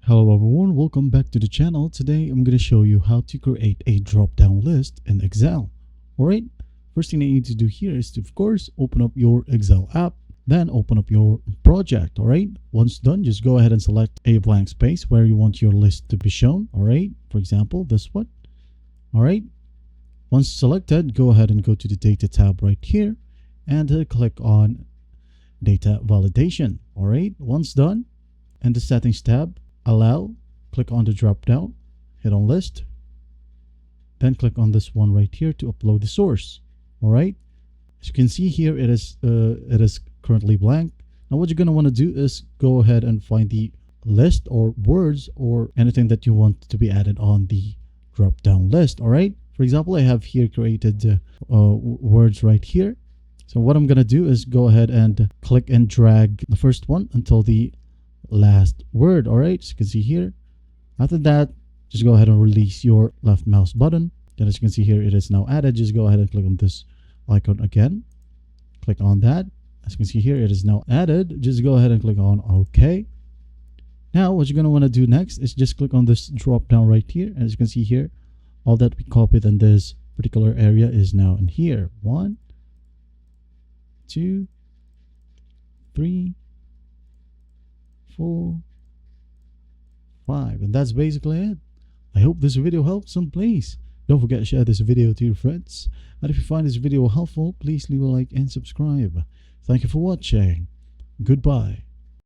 Hello everyone, welcome back to the channel. Today I'm going to show you how to create a drop-down list in Excel. Alright, first thing that you need to do here is to, of course, open up your Excel app, then open up your project. Alright, once done, just go ahead and select a blank space where you want your list to be shown. Alright, for example, this one. Alright, once selected, go ahead and go to the data tab right here and click on data validation. Alright, once done, in the settings tab, allow, click on the drop down, hit on list, then click on this one right here to upload the source. All right, as you can see here, it is currently blank. Now what you're going to want to do is go ahead and find the list or words or anything that you want to be added on the drop down list. All right, for example, I have here created words right here. So what I'm going to do is go ahead and click and drag the first one until the last word. All right, as you can see here, after that, just go ahead and release your left mouse button. Then as you can see here, it is now added. Just go ahead and click on this icon again, click on that. As you can see here, it is now added. Just go ahead and click on OK. Now what you're going to want to do next is just click on this drop down right here. As you can see here, all that we copied in this particular area is now in here. 1, 2, 3, 4, 5, and that's basically it. I hope this video helps, and please don't forget to share this video to your friends. And if you find this video helpful, please leave a like and subscribe. Thank you for watching. Goodbye.